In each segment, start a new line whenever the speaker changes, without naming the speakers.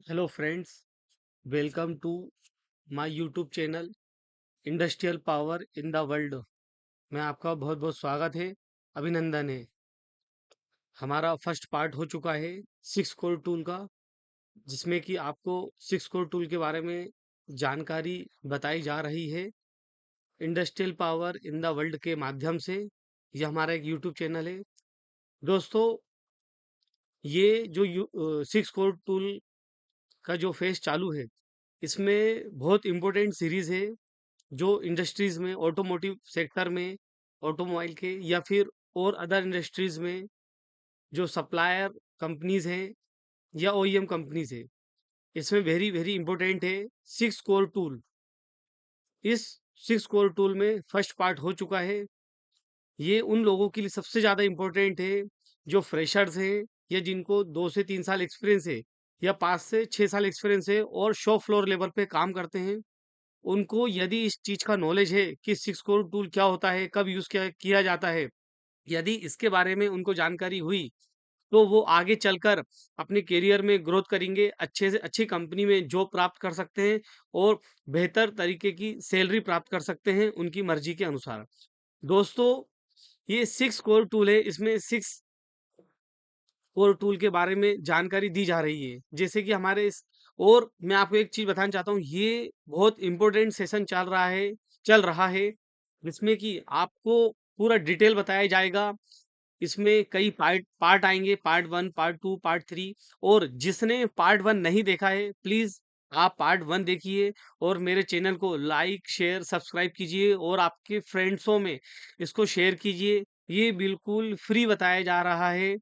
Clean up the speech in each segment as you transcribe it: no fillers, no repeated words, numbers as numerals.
Hello friends, welcome to my YouTube channel industrial power in the world. मैं आपका बहुत बहुत स्वागत है, अभिनंदन है। हमारा फर्स्ट पार्ट हो चुका है सिक्स कोर टूल का, जिसमें कि आपको सिक्स कोर टूल के बारे में जानकारी बताई जा रही है industrial power in the world के माध्यम से। यह हमारा एक यूट्यूब चैनल है। दोस्तों, ये जो सिक्स कोर टूल का जो फेज चालू है, इसमें बहुत इंपॉर्टेंट सीरीज है जो इंडस्ट्रीज में, ऑटोमोटिव सेक्टर में, ऑटोमोबाइल के या फिर और अदर इंडस्ट्रीज में जो सप्लायर कंपनीज हैं या ओईएम कंपनीज है, इसमें वेरी वेरी इंपॉर्टेंट है सिक्स कोर टूल। इस सिक्स कोर टूल में फर्स्ट पार्ट हो चुका है। ये उन लोगों के लिए सबसे ज़्यादा इम्पोर्टेंट है जो फ्रेशर्स हैं या जिनको 2 से 3 साल एक्सपीरियंस है या 5 से 6 साल एक्सपीरियंस है और शॉप फ्लोर लेवल पे काम करते हैं। उनको यदि इस चीज़ का नॉलेज है कि सिक्स कोर टूल क्या होता है, कब यूज़ किया किया जाता है, यदि इसके बारे में उनको जानकारी हुई, तो वो आगे चलकर अपने करियर में ग्रोथ करेंगे, अच्छे से अच्छी कंपनी में जॉब प्राप्त कर सकते हैं और बेहतर तरीके की सैलरी प्राप्त कर सकते हैं उनकी मर्जी के अनुसार। दोस्तों, ये सिक्स कोर टूल है, इसमें सिक्स कोर टूल के बारे में जानकारी दी जा रही है। जैसे कि हमारे इस और मैं आपको एक चीज़ बताना चाहता हूँ, ये बहुत इम्पोर्टेंट सेशन चल रहा है, जिसमें कि आपको पूरा डिटेल बताया जाएगा। इसमें कई पार्ट पार्ट आएँगे, पार्ट 1, पार्ट 2, पार्ट 3। और जिसने पार्ट 1 नहीं देखा है, प्लीज़ आप पार्ट 1 देखिए और मेरे चैनल को लाइक, शेयर, सब्सक्राइब कीजिए और आपके फ्रेंड्सों में इसको शेयर कीजिए। ये बिल्कुल फ्री बताया जा रहा है,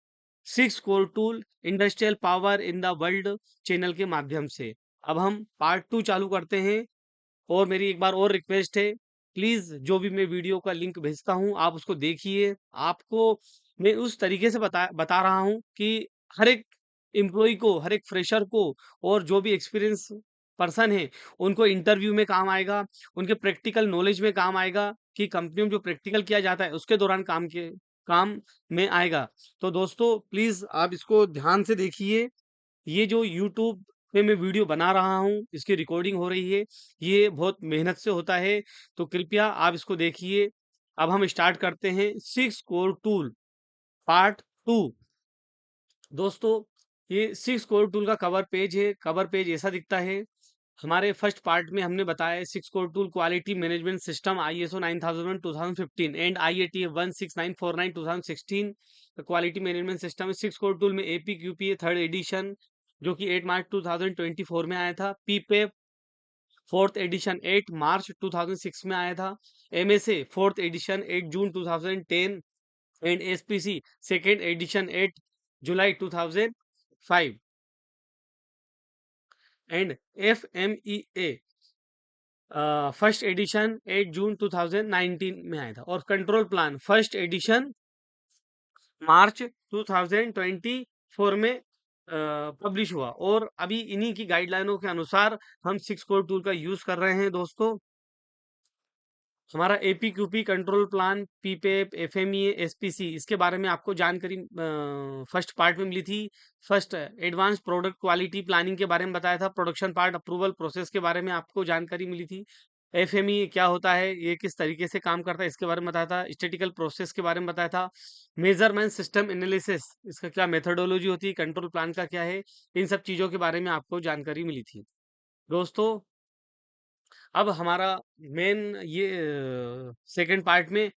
six core tool industrial power in the world channel के माध्यम से। अब हम पार्ट 2 चालू करते हैं। और मेरी एक बार और रिक्वेस्ट है, प्लीज़ जो भी मैं वीडियो का लिंक भेजता हूँ, आप उसको देखिए। आपको मैं उस तरीके से बता बता रहा हूँ कि हर एक एम्प्लॉयी को, हर एक फ्रेशर को और जो भी एक्सपीरियंस पर्सन है, उनको इंटरव्यू में काम आएगा, उनके प्रैक्टिकल नॉलेज में काम आएगा कि कंपनी में जो प्रैक्टिकल किया जाता है, उसके दौरान काम में आएगा। तो दोस्तों, प्लीज़ आप इसको ध्यान से देखिए। ये जो यूट्यूब पे मैं वीडियो बना रहा हूँ, इसकी रिकॉर्डिंग हो रही है, ये बहुत मेहनत से होता है, तो कृपया आप इसको देखिए। अब हम स्टार्ट करते हैं सिक्स कोर टूल पार्ट 2। दोस्तों, ये सिक्स कोर टूल का कवर पेज है। कवर पेज ऐसा दिखता है। हमारे फर्स्ट पार्ट में हमने बताया है six core tool quality management system ISO 9001 2015 and IAT 16949 2016। Quality management system है। सिक्स कोर टूल में एपी क्यूपी थर्ड एडिशन, जो कि 8 मार्च 2024 में आया था। पीपे फोर्थ एडिशन 8 मार्च 2006 में आया था। MSA fourth edition 8 June 2010 and SPC second edition 8 July 2005 and FMEA first edition 8 June 2019 में आया था। और control plan first edition March 2024 में पब्लिश हुआ। और अभी इन्हीं की गाइडलाइनों के अनुसार हम सिक्स कोर टूल का यूज कर रहे हैं। दोस्तों, हमारा एपीक्यूपी कंट्रोल प्लान, पीपेप, एफएमईए, एसपीसी, इसके बारे में आपको जानकारी फर्स्ट पार्ट में मिली थी। First advance product quality planning के बारे में बताया था। प्रोडक्शन पार्ट अप्रूवल प्रोसेस के बारे में आपको जानकारी मिली थी। एफएमई क्या होता है, ये किस तरीके से काम करता है, इसके बारे में बताया था। स्टैटिकल प्रोसेस के बारे में बताया था। मेजरमेंट सिस्टम एनालिसिस, इसका क्या मेथोडोलॉजी होती है, कंट्रोल प्लान का क्या है, इन सब चीज़ों के बारे में आपको जानकारी मिली थी। दोस्तों, अब हमारा मेन ये सेकंड पार्ट में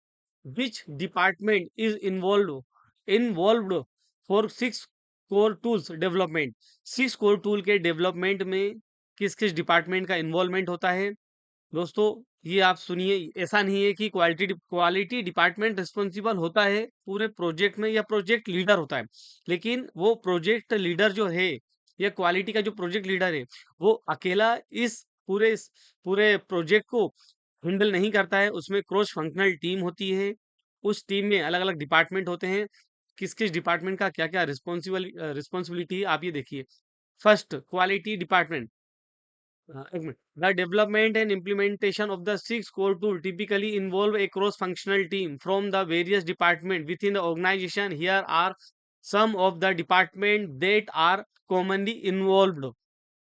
which department is involved for six core tools development. Six core tool के डेवलपमेंट में किस किस डिपार्टमेंट का इन्वॉल्वमेंट होता है। दोस्तों, ये आप सुनिए। ऐसा नहीं है कि क्वालिटी डिपार्टमेंट रिस्पॉन्सिबल होता है पूरे प्रोजेक्ट में या प्रोजेक्ट लीडर होता है, लेकिन वो प्रोजेक्ट लीडर जो है या क्वालिटी का जो प्रोजेक्ट लीडर है, वो अकेला इस पूरे प्रोजेक्ट को हैंडल नहीं करता है। उसमें क्रॉस फंक्शनल टीम होती है। उस टीम में अलग अलग डिपार्टमेंट होते हैं। किस किस डिपार्टमेंट का क्या क्या रिस्पॉन्सिबिलिटी है, आप ये देखिए। First, quality department. एक minute. The development and implementation of the six core tool typically involve a cross-functional team from the various departments within the organization. Here are some of the departments that are commonly involved.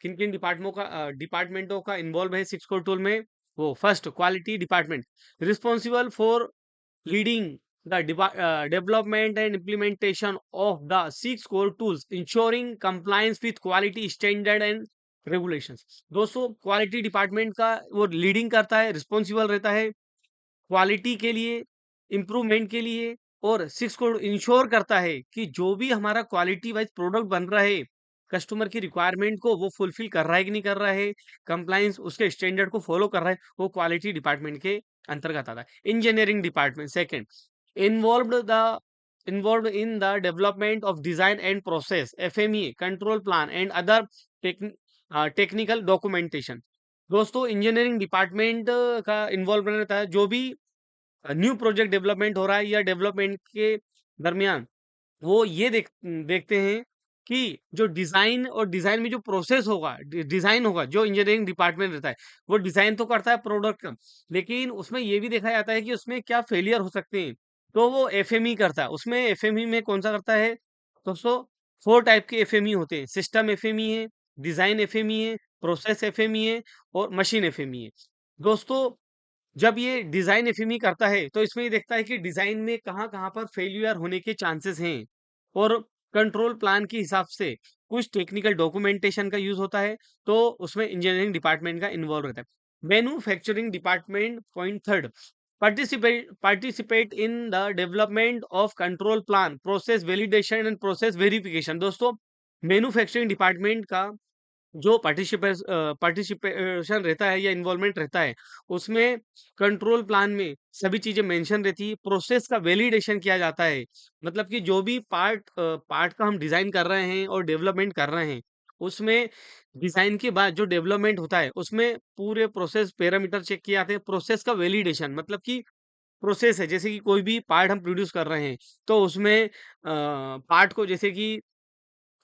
किन किन डिपार्टमेंटों का involve है six core tool में? वो first quality department, responsible for leading the development and implementation of the six core tools, ensuring compliance with quality standard and regulations. दोस्तों quality department का वो leading करता है, रिस्पॉन्सिबल रहता है क्वालिटी के लिए, इम्प्रूवमेंट के लिए, और सिक्स को इंश्योर करता है कि जो भी हमारा क्वालिटी वाइज प्रोडक्ट बन रहा है, कस्टमर की रिक्वायरमेंट को वो फुलफिल कर रहा है कि नहीं कर रहा है, कंप्लायंस उसके स्टैंडर्ड को फॉलो कर रहा है, वो क्वालिटी डिपार्टमेंट के अंतर्गत आता है। Engineering department second, involved the involved in the development of design and process, FME, control plan and other technical documentation. दोस्तों इंजीनियरिंग डिपार्टमेंट का इन्वॉल्व रहता है, जो भी न्यू प्रोजेक्ट डेवलपमेंट हो रहा है या डेवलपमेंट के दरमियान वो ये देखते हैं कि जो डिजाइन और डिजाइन में जो प्रोसेस होगा, डिजाइन होगा, जो इंजीनियरिंग डिपार्टमेंट रहता है वो डिजाइन तो करता है प्रोडक्ट का, लेकिन उसमें ये भी देखा जाता है कि उसमें क्या फेलियर हो सकते हैं, तो वो एफएमई करता है। उसमें एफएमई में कौन सा करता है दोस्तों? फोर टाइप के एफएमई होते हैं, सिस्टम एफएमई है, डिजाइन एफएमई है, प्रोसेस एफएमई है, और मशीन एफएमई है। दोस्तों जब ये डिजाइन एफएमई करता है तो इसमें ये देखता है कि डिजाइन में कहाँ-कहाँ पर फेल्यूर होने के चांसेस हैं, और कंट्रोल प्लान के हिसाब से कुछ टेक्निकल डॉक्यूमेंटेशन का यूज होता है, तो उसमें इंजीनियरिंग डिपार्टमेंट का इन्वॉल्व रहता है। Manufacturing department point third, participate in the development of control plan, process validation and process verification. दोस्तों मैन्युफैक्चरिंग डिपार्टमेंट का जो पार्टिसिपेशन रहता है या इन्वॉल्वमेंट रहता है, उसमें कंट्रोल प्लान में सभी चीजें मेंशन रहती है, प्रोसेस का वैलिडेशन किया जाता है, मतलब कि जो भी पार्ट का हम डिजाइन कर रहे हैं और डेवलपमेंट कर रहे हैं, उसमें डिजाइन के बाद जो डेवलपमेंट होता है उसमें पूरे प्रोसेस पैरामीटर चेक किए जाते हैं। प्रोसेस का वैलिडेशन मतलब कि प्रोसेस है, जैसे कि कोई भी पार्ट हम प्रोड्यूस कर रहे हैं, तो उसमें पार्ट को जैसे कि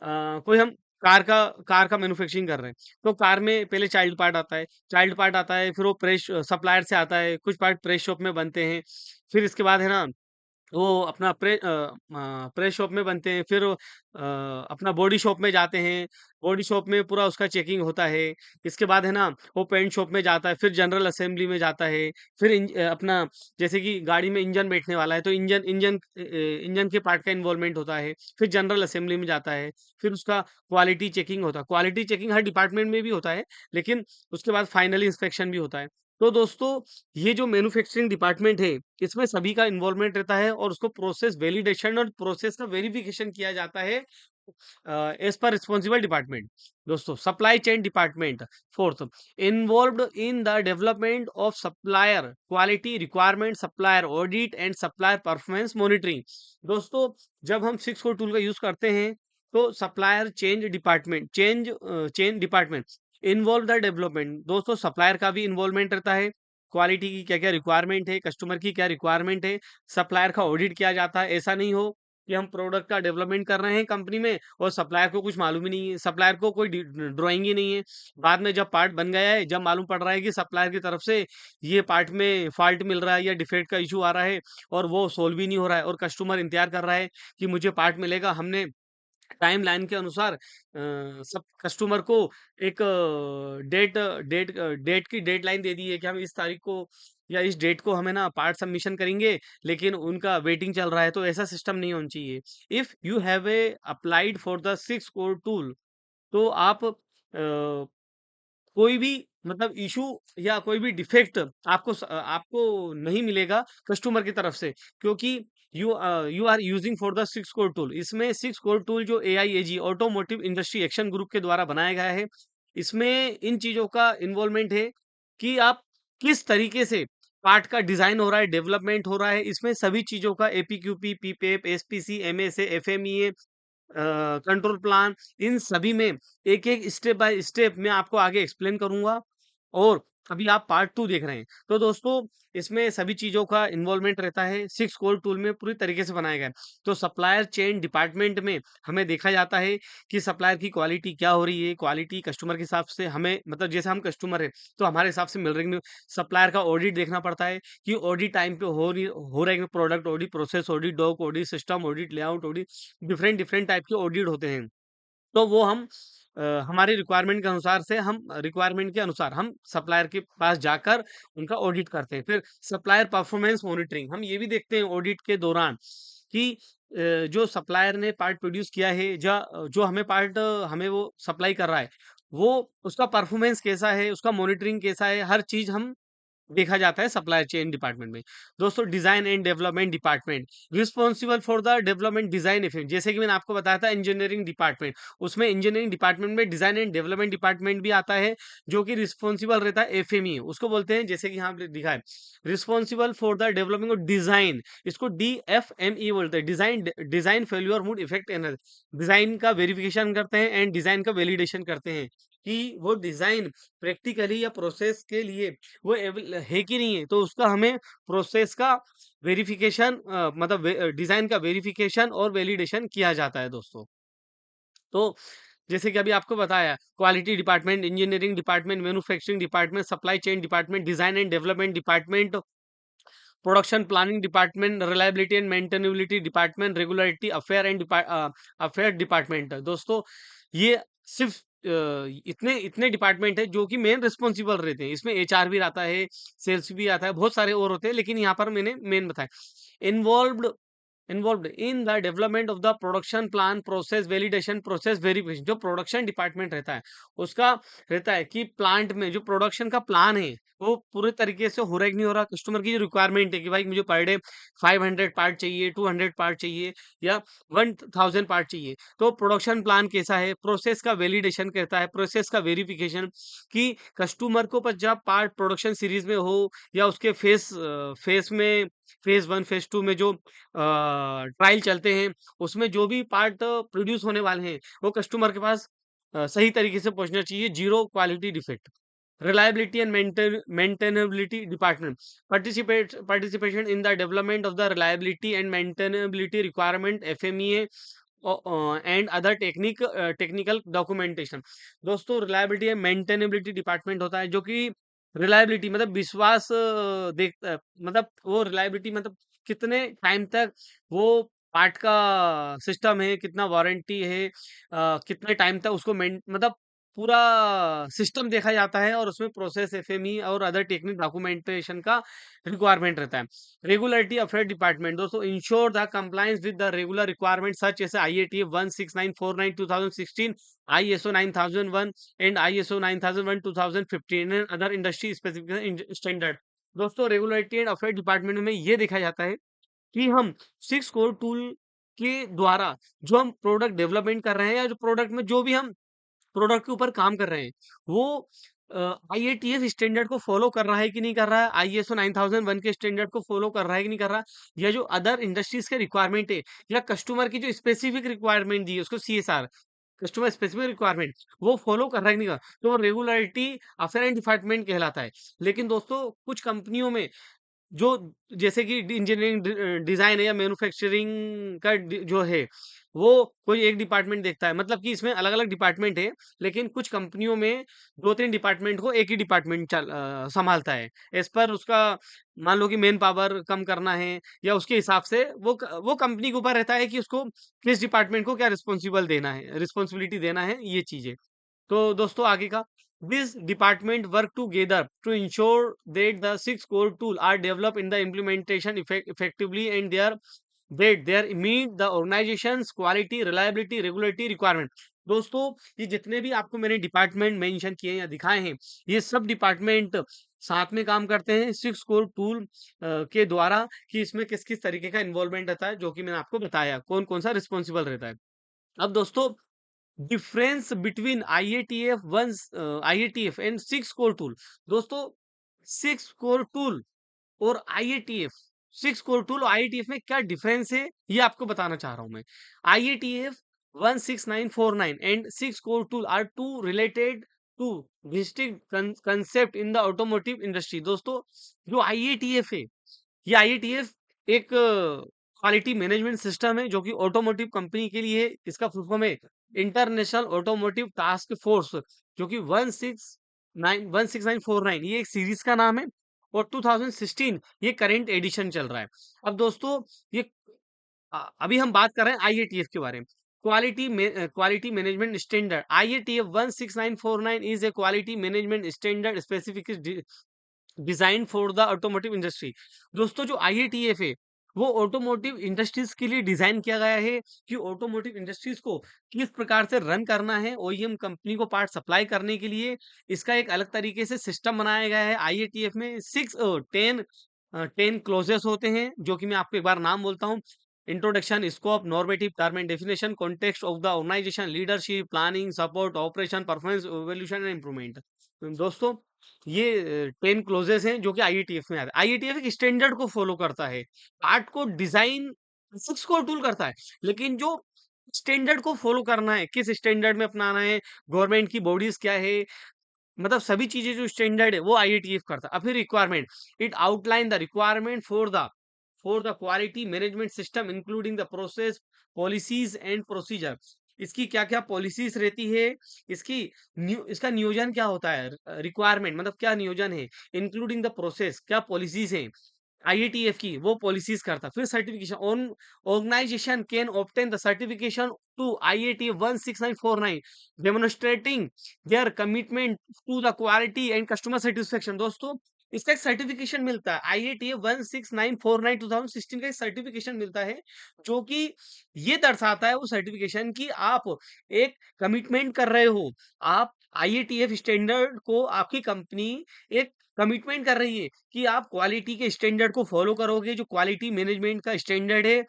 कोई हम कार का मैन्युफैक्चरिंग कर रहे हैं, तो कार में पहले चाइल्ड पार्ट आता है, फिर वो प्रेस सप्लायर से आता है, कुछ पार्ट प्रेस शॉप में बनते हैं, फिर इसके बाद है ना वो अपना प्रेस शॉप में बनते हैं, फिर अपना बॉडी शॉप में जाते हैं, बॉडी शॉप में पूरा उसका चेकिंग होता है, इसके बाद है ना वो पेंट शॉप में जाता है, फिर जनरल असेंबली में जाता है, फिर अपना जैसे कि गाड़ी में इंजन बैठने वाला है तो इंजन के पार्ट का इन्वॉल्वमेंट होता है, फिर जनरल असेंबली में जाता है, फिर उसका क्वालिटी चेकिंग होता है। क्वालिटी चेकिंग हर डिपार्टमेंट में भी होता है, लेकिन उसके बाद फाइनली इंस्पेक्शन भी होता है। तो दोस्तों ये जो मैन्युफैक्चरिंग डिपार्टमेंट है, इसमें सभी का इन्वॉल्वमेंट रहता है, और उसको प्रोसेस वैलिडेशन और प्रोसेस का वेरिफिकेशन किया जाता है एज पर रिस्पॉन्सिबल डिपार्टमेंट। दोस्तों supply chain department fourth, involved in the development of supplier quality requirement, supplier audit and supplier performance monitoring. दोस्तों जब हम सिक्स कोर टूल का यूज करते हैं, तो supplier chain department involve the development. दोस्तों supplier का भी इन्वॉल्वमेंट रहता है, क्वालिटी की क्या क्या रिक्वायरमेंट है, कस्टमर की क्या रिक्वायरमेंट है, सप्लायर का ऑडिट किया जाता है। ऐसा नहीं हो कि हम प्रोडक्ट का डेवलपमेंट कर रहे हैं कंपनी में और सप्लायर को कुछ मालूम ही नहीं है, सप्लायर को कोई ड्राइंग ही नहीं है, बाद में जब पार्ट बन गया है, जब मालूम पड़ रहा है कि सप्लायर की तरफ से ये पार्ट में फॉल्ट मिल रहा है या डिफेक्ट का इशू आ रहा है, और वो सोल्व ही नहीं हो रहा है, और कस्टमर इंतजार कर रहा है कि मुझे पार्ट मिलेगा। हमने टाइम लाइन के अनुसार सब कस्टमर को एक डेट की डेडलाइन दे दी है कि हम इस तारीख को या इस डेट को हमें ना पार्ट सबमिशन करेंगे, लेकिन उनका वेटिंग चल रहा है, तो ऐसा सिस्टम नहीं होना चाहिए। If you have a applied for the six core tool, तो आप कोई भी मतलब इशू या कोई भी डिफेक्ट आपको नहीं मिलेगा कस्टमर की तरफ से, क्योंकि you are using for the six core tool. इसमें सिक्स कोर टूल जो AIAG automotive industry action group के द्वारा बनाया गया है, इसमें इन चीजों का इन्वॉल्वमेंट है कि आप किस तरीके से पार्ट का डिजाइन हो रहा है, डेवलपमेंट हो रहा है, इसमें सभी चीजों का APQP, PPAP, SPC, MSA, FMEA, control plan, इन सभी में एक-एक स्टेप बाय स्टेप मैं आपको आगे एक्सप्लेन करूँगा, और अभी आप पार्ट 2 देख रहे हैं। तो दोस्तों इसमें सभी चीज़ों का इन्वॉल्वमेंट रहता है, 6 कोर टूल में पूरी तरीके से बनाया गया है। तो सप्लायर चेन डिपार्टमेंट में हमें देखा जाता है कि सप्लायर की क्वालिटी क्या हो रही है, क्वालिटी कस्टमर के हिसाब से हमें मतलब जैसे हम कस्टमर हैं, तो हमारे हिसाब से मिल रही है कि नहीं। सप्लायर का ऑडिट देखना पड़ता है कि ऑडिट टाइम पे हो रहा है कि product audit, process audit, doc audit, system audit, layout audit, different different type के ऑडिट होते हैं। तो वो हम हमारे रिक्वायरमेंट के अनुसार से हम रिक्वायरमेंट के अनुसार हम सप्लायर के पास जाकर उनका ऑडिट करते हैं। फिर सप्लायर परफॉर्मेंस मॉनिटरिंग, हम ये भी देखते हैं ऑडिट के दौरान कि जो सप्लायर ने पार्ट प्रोड्यूस किया है, जो हमें पार्ट हमें वो सप्लाई कर रहा है, वो उसका परफॉर्मेंस कैसा है, उसका मॉनिटरिंग कैसा है, हर चीज हम देखा जाता है सप्लाई चेन डिपार्टमेंट में। दोस्तों, design and development department responsible for the development design effect, जैसे कि मैंने आपको बताया था इंजीनियरिंग डिपार्टमेंट, उसमें इंजीनियरिंग डिपार्टमेंट में डिजाइन एंड डेवलपमेंट डिपार्टमेंट भी आता है, जो कि रिस्पॉन्सिबल रहता है एफएमई, उसको बोलते हैं, जैसे कि यहाँ पे लिखा है responsible for the development of design, इसको DFME बोलते हैं, design design failure mood effect analysis. Design का वेरिफिकेशन करते हैं एंड डिजाइन का वैलिडेशन करते हैं कि वो डिजाइन प्रैक्टिकली या प्रोसेस के लिए वो है कि नहीं है, तो उसका हमें प्रोसेस का वेरिफिकेशन, मतलब डिजाइन का वेरिफिकेशन और वैलिडेशन किया जाता है दोस्तों। तो जैसे कि अभी आपको बताया, quality department, engineering department, manufacturing department, supply chain department, design and development department, production planning department, reliability and maintainability department, regularity affair and affair department. दोस्तों, ये सिर्फ इतने इतने डिपार्टमेंट है जो कि मेन रिस्पॉन्सिबल रहते हैं। इसमें HR भी आता है, सेल्स भी आता है, बहुत सारे और होते हैं, लेकिन यहाँ पर मैंने मेन बताया। Involved involved in the development of the production plan, process validation, process verification, जो प्रोडक्शन डिपार्टमेंट रहता है उसका रहता है कि प्लांट में जो प्रोडक्शन का प्लान है वो पूरे तरीके से हो रहा है कि नहीं हो रहा। कस्टमर की जो रिक्वायरमेंट है कि भाई मुझे पर डे 500 पार्ट चाहिए, 200 पार्ट चाहिए या 1000 पार्ट चाहिए, तो प्रोडक्शन प्लान कैसा है, प्रोसेस का वैलिडेशन कहता है, प्रोसेस का वेरिफिकेशन कि कस्टमर को पर जब पार्ट प्रोडक्शन सीरीज में हो या उसके फेस में फेज 1 फेज 2 में जो ट्रायल चलते हैं, उसमें जो भी पार्ट प्रोड्यूस होने वाले हैं वो कस्टमर के पास सही तरीके से पहुंचना चाहिए, zero quality defect. Reliability and maintainability department participation in the development of the reliability and maintainability requirement, FMEA and other technical documentation। दोस्तों, रिलायबिलिटी एंड मेंटेनेबिलिटी डिपार्टमेंट होता है जो कि रिलायबिलिटी मतलब विश्वास देखता है, मतलब वो रिलायबिलिटी मतलब कितने टाइम तक वो पार्ट का सिस्टम है, कितना वारंटी है, कितने टाइम तक उसको मतलब पूरा सिस्टम देखा जाता है, और उसमें प्रोसेस, FME और अदर टेक्निक डॉक्यूमेंटेशन का रिक्वायरमेंट रहता है। रेगुलेटरी अफेयर डिपार्टमेंट, दोस्तों, ensure the compliance with the regular requirement such as IATF 16949 2016, ISO 9001 and ISO 9001 2015 and other industry specific standard. दोस्तों, रेगुलेटरी एंड अफेयर डिपार्टमेंट में ये देखा जाता है कि हम 6 कोर टूल के द्वारा जो हम प्रोडक्ट डेवलपमेंट कर रहे हैं या जो प्रोडक्ट में जो भी हम प्रोडक्ट के ऊपर काम कर रहे हैं, वो IATF स्टैंडर्ड को फॉलो कर रहा है कि नहीं कर रहा है, ISO 9001 के स्टैंडर्ड को फॉलो कर रहा है कि नहीं कर रहा, या जो अदर इंडस्ट्रीज के रिक्वायरमेंट है या कस्टमर की जो स्पेसिफिक रिक्वायरमेंट दी है उसको CSR, कस्टमर स्पेसिफिक रिक्वायरमेंट, वो फॉलो कर रहा है कि नहीं कर रहा, तो वो रेगुलरिटी अफेयर एंड डिपार्टमेंट कहलाता है। लेकिन दोस्तों, कुछ कंपनियों में जो जैसे कि इंजीनियरिंग डिजाइन है या मैन्युफैक्चरिंग का जो है, वो कोई एक डिपार्टमेंट देखता है, मतलब कि इसमें अलग अलग डिपार्टमेंट है, लेकिन कुछ कंपनियों में 2-3 डिपार्टमेंट को एक ही डिपार्टमेंट संभालता है, एज पर उसका मान लो कि मेन पावर कम करना है या उसके हिसाब से वो कंपनी के ऊपर रहता है कि उसको किस डिपार्टमेंट को क्या रिस्पॉन्सिबिलिटी देना है, ये चीजें। तो दोस्तों, आगे का, this department work together to ensure that the 6 core tool are developed in the implementation effectively and they meet the organization's quality, reliability, regulatory requirement। दोस्तों, ये जितने भी आपको मैंने डिपार्टमेंट मेंशन किए हैं या दिखाए हैं, ये सब डिपार्टमेंट साथ में काम करते हैं 6 कोर टूल के द्वारा, कि इसमें किस किस तरीके का इन्वॉल्वमेंट रहता है, जो कि मैंने आपको बताया कौन कौन सा रिस्पॉन्सिबल रहता है। अब दोस्तों, difference between IATF and 6 core tool. दोस्तों, 6 कोर टूल और IATF, 6 कोर टूल और IATF में क्या डिफरेंस है, ये आपको बताना चाह रहा हूं मैं। IATF 16949 and 6 core tool are two related to distinct concept in the automotive industry. दोस्तों, जो IATF है, ये IATF एक क्वालिटी मैनेजमेंट सिस्टम है जो कि ऑटोमोटिव कंपनी के लिए है। इसका फुल फॉर्म है इंटरनेशनल ऑटोमोटिव टास्क फोर्स, जो कि 16949, ये एक सीरीज का नाम है, और 2016 ये करंट एडिशन चल रहा है। अब दोस्तों, ये अभी हम बात कर रहे हैं IATF के बारे में। quality management standard. IATF 16949 is a quality management standard specific design for the automotive industry. दोस्तों जो IATF है वो ऑटोमोटिव इंडस्ट्रीज के लिए डिजाइन किया गया है कि ऑटोमोटिव इंडस्ट्रीज को किस प्रकार से रन करना है। OEM कंपनी को पार्ट सप्लाई करने के लिए इसका एक अलग तरीके से सिस्टम बनाया गया है। IATF में 10 क्लोजेस होते हैं जो कि मैं आपको एक बार नाम बोलता हूँ। Introduction, scope, normative, term and definition, context of the organization, leadership, planning, support, operation, performance, evolution and improvement. दोस्तों ये 10 क्लोजेस हैं जो कि IATF में आते हैं। IATF एक स्टैंडर्ड को फॉलो करता है, आर्ट को डिजाइन फिक्स को टूल करता है, लेकिन जो स्टैंडर्ड को फॉलो करना है, किस स्टैंडर्ड में अपनाना है, गवर्नमेंट की बॉडीज क्या है, मतलब सभी चीजें जो स्टैंडर्ड है वो IATF करता है। अब फिर requirement, it outline the requirement for the quality management system including the process, policies and procedure. इसकी क्या क्या पॉलिसीज रहती है, इसकी इसका नियोजन क्या होता है, रिक्वायरमेंट मतलब क्या नियोजन है, इंक्लूडिंग द प्रोसेस क्या पॉलिसीज है IATF की, वो पॉलिसीज करता है। फिर certification, on organization can obtain the certification to IATF 16949 demonstrating their commitment to the quality and customer satisfaction. दोस्तों इसका एक सर्टिफिकेशन मिलता है, IATF 16949 2016 का एक सर्टिफिकेशन मिलता है जो कि ये दर्शाता है वो सर्टिफिकेशन कि आप एक कमिटमेंट कर रहे हो, आप IATF स्टैंडर्ड को आपकी कंपनी एक कमिटमेंट कर रही है कि आप क्वालिटी के स्टैंडर्ड को फॉलो करोगे, जो क्वालिटी मैनेजमेंट का स्टैंडर्ड है।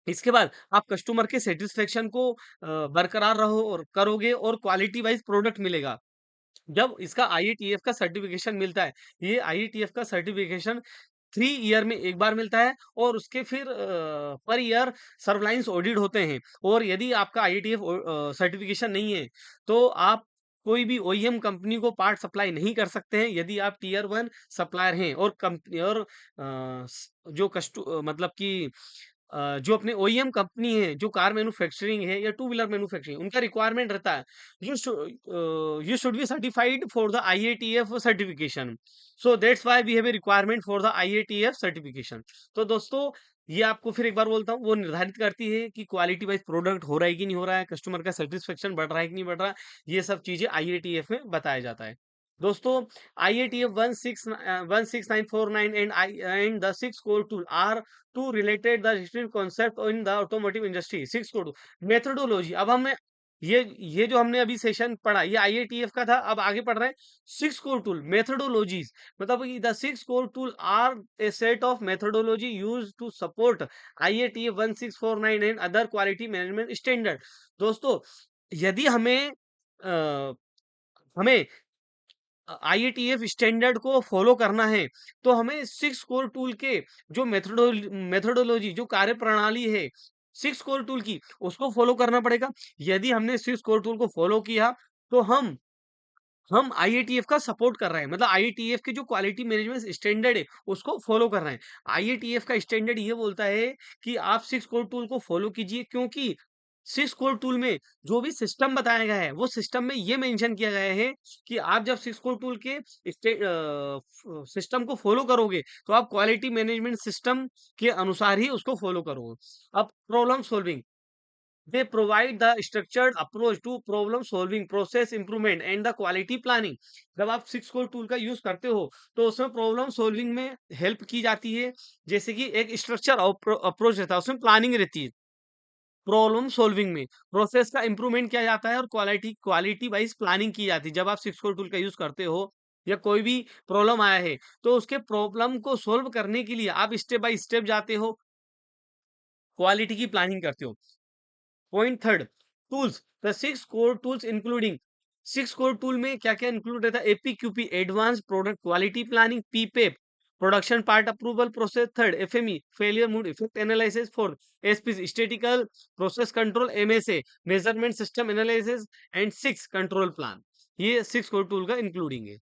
इसके बाद आप कस्टमर के सेटिस्फेक्शन को बरकरार रहो और करोगे और क्वालिटी वाइज प्रोडक्ट मिलेगा। जब इसका IATF का सर्टिफिकेशन मिलता है, ये IATF का सर्टिफिकेशन 3 ईयर में एक बार मिलता है और उसके फिर पर ईयर सर्वलाइंस ऑडिट होते हैं। और यदि आपका IATF सर्टिफिकेशन नहीं है तो आप कोई भी OEM कंपनी को पार्ट सप्लाई नहीं कर सकते हैं यदि आप Tier 1 सप्लायर हैं। और कंपनी और जो मतलब कि जो अपने OEM कंपनी है जो कार मैन्युफैक्चरिंग है या टू व्हीलर मैन्युफैक्चरिंग, उनका रिक्वायरमेंट रहता है you should be certified for the IATF certification. So that's why we have a requirement for the IATF certification. तो दोस्तों ये आपको फिर एक बार बोलता हूँ, वो निर्धारित करती है कि क्वालिटी वाइज प्रोडक्ट हो रहा है कि नहीं हो रहा है, कस्टमर का सेटिस्फेक्शन बढ़ रहा है कि नहीं बढ़ रहा है, ये सब चीजें IATF में बताया जाता है। दोस्तों IATF 16949 and the 6 core tool are two related the distinct concept in the automotive industry। 6 core methodology, अब हमें ये जो हमने अभी सेशन पढ़ा ये IATF का था, अब आगे पढ़ रहे हैं 6 कोर टूल मेथोडोलॉजीज। मतलब the 6 core tool are a set of methodology use to support IATF 16499 and other quality management standard. दोस्तों यदि हमें IATF स्टैंडर्ड को फॉलो करना है तो हमें 6 कोर टूल के जो मेथोडोलॉजी जो कार्य प्रणाली है 6 कोर टूल की, उसको फॉलो करना पड़ेगा। यदि हमने 6 कोर टूल को फॉलो किया तो हम IATF का सपोर्ट कर रहे हैं, मतलब IATF के जो क्वालिटी मैनेजमेंट स्टैंडर्ड है उसको फॉलो कर रहे हैं। IATF का स्टैंडर्ड ये बोलता है कि आप 6 कोर टूल को फॉलो कीजिए, क्योंकि 6 कोर टूल में जो भी सिस्टम बताया गया है वो सिस्टम में ये मेंशन किया गया है कि आप जब 6 कोर टूल के सिस्टम को फॉलो करोगे तो आप क्वालिटी मैनेजमेंट सिस्टम के अनुसार ही उसको फॉलो करोगे। अब problem solving, they provide the structured approach to problem solving, process improvement and the quality planning। जब आप 6 कोर टूल का यूज करते हो तो उसमें प्रॉब्लम सॉल्विंग में हेल्प की जाती है, जैसे कि एक स्ट्रक्चर अप्रोच रहता है, उसमें प्लानिंग रहती है। प्रॉब्लम सॉल्विंग में प्रोसेस का इंप्रूवमेंट किया जाता है और क्वालिटी वाइज प्लानिंग की जाती है। जब आप 6 कोर टूल का यूज करते हो या कोई भी प्रॉब्लम आया है तो उसके प्रॉब्लम को सोल्व करने के लिए आप स्टेप बाय स्टेप जाते हो, क्वालिटी की प्लानिंग करते हो। Point third, tools, the 6 core tools including, 6 core tool में क्या क्या इंक्लूड रहता है, APQP advance product quality planning, PPAP production part approval process, third FME failure mood effect analysis, fourth SP statistical process control, MSA measurement system analysis and 6 control plan. ये 6 core tool का including है।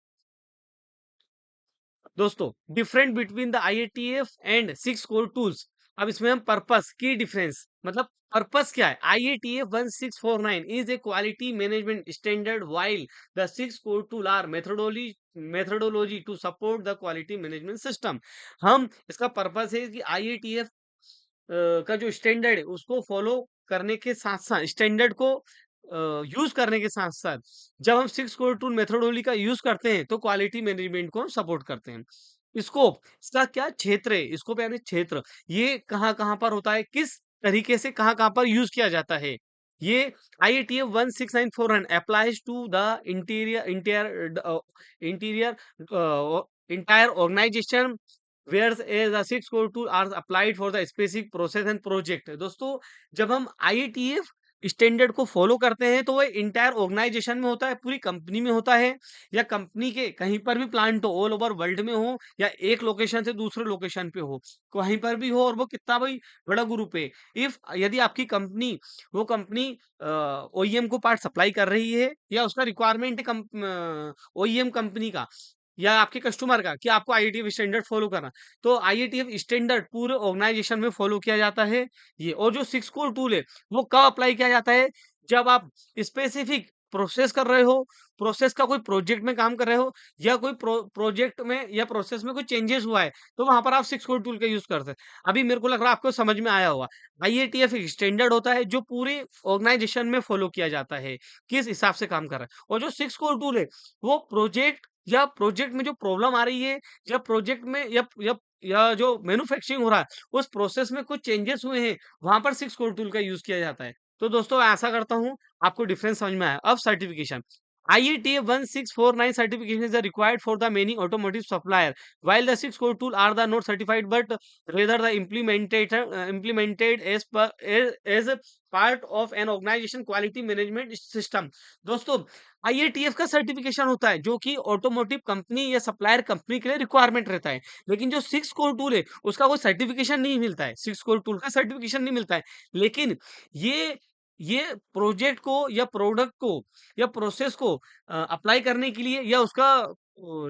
दोस्तों different between the IATF and 6 core tools, अब इसमें हम purpose की difference, मतलब purpose क्या है। IATF 16449 is a quality management standard while the 6 core tool are methodology to support the quality management system. हम इसका पर्पस है कि IATF का जो स्टैंडर्ड है उसको फॉलो करने के साथ साथ, स्टैंडर्ड को यूज करने के साथ साथ, जब हम 6 कोर टूल मेथोडोलॉजी का यूज करते हैं तो क्वालिटी मैनेजमेंट को हम सपोर्ट करते हैं। स्कोप, इसका क्या क्षेत्र है, स्कोप यानी क्षेत्र, ये कहाँ कहाँ पर होता है, किस तरीके से कहाँ कहाँ पर यूज किया जाता है। ये IATF 16941 applies to the interior entire organization, whereas the 6 core tool are applied for the specific process and project। दोस्तों, जब हम IATF स्टैंडर्ड को फॉलो करते हैं तो वो इंटायर ऑर्गेनाइजेशन में होता है, पूरी कंपनी में होता है, या कंपनी के कहीं पर भी प्लांट हो, ऑल ओवर वर्ल्ड में हो, या एक लोकेशन से दूसरे लोकेशन पे हो, कहीं पर भी हो, और वो कितना भी बड़ा ग्रुप है। इफ यदि आपकी कंपनी, वो कंपनी OEM को पार्ट सप्लाई कर रही है, या उसका रिक्वायरमेंट है OEM कंपनी का या आपके कस्टमर का कि आपको IATF स्टैंडर्ड फॉलो करना, तो IATF स्टैंडर्ड पूरे ऑर्गेनाइजेशन में फॉलो किया जाता है। ये, और जो 6 कोर टूल है वो कब अप्लाई किया जाता है, जब आप स्पेसिफिक प्रोसेस कर रहे हो, प्रोसेस का कोई प्रोजेक्ट में काम कर रहे हो, या कोई प्रोजेक्ट में या प्रोसेस में कोई चेंजेस हुआ है, तो वहां पर आप 6 कोर टूल का यूज करते हैं। अभी मेरे को लग रहा है आपको समझ में आया होगा। IATF एक स्टैंडर्ड होता है जो पूरी ऑर्गेनाइजेशन में फॉलो किया जाता है, किस हिसाब से काम कर रहा है। और जो 6 कोर टूल है वो प्रोजेक्ट में जो प्रॉब्लम आ रही है, या प्रोजेक्ट में या जो मैन्युफैक्चरिंग हो रहा है, उस प्रोसेस में कुछ चेंजेस हुए हैं, वहां पर 6 कोर टूल का यूज किया जाता है। तो दोस्तों, मैं आशा करता हूं आपको डिफरेंस समझ में आया। अब certification, IATF 1649 certification is required for the many automotive supplier, while the 6 core tool are the not certified, but rather the implemented as a part of an organization quality management system। दोस्तों, IATF का certification होता है जो कि automotive company या supplier company के लिए requirement रहता है, लेकिन जो 6 कोर टूल है उसका कोई सर्टिफिकेशन नहीं मिलता है, 6 कोर टूल का सर्टिफिकेशन नहीं मिलता है। लेकिन ये ये प्रोजेक्ट को या प्रोडक्ट को या प्रोसेस को अप्लाई करने के लिए, या उसका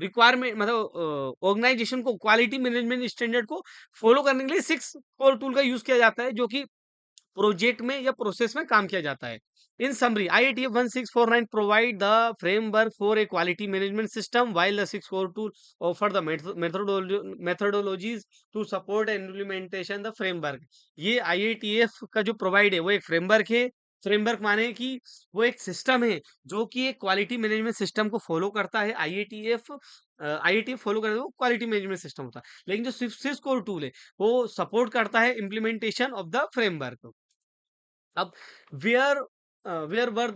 रिक्वायरमेंट मतलब ऑर्गेनाइजेशन को क्वालिटी मैनेजमेंट स्टैंडर्ड को फॉलो करने के लिए 6 कोर टूल का यूज किया जाता है, जो कि प्रोजेक्ट में या प्रोसेस में काम किया जाता है। इन summary, IATF 1649 provide the framework for a quality management system, while the 6 core tool offer the methodologies to support and implementation the framework। ये IATF का जो प्रोवाइड है वो एक फ्रेमवर्क है। फ्रेमवर्क माने कि वो एक सिस्टम है जो कि एक क्वालिटी मैनेजमेंट सिस्टम को फॉलो करता है। IATF फॉलो करता है, वो क्वालिटी मैनेजमेंट सिस्टम होता है। लेकिन जो सिक्स कोर टूल है वो सपोर्ट करता है इम्प्लीमेंटेशन ऑफ द फ्रेमवर्क। अब where where were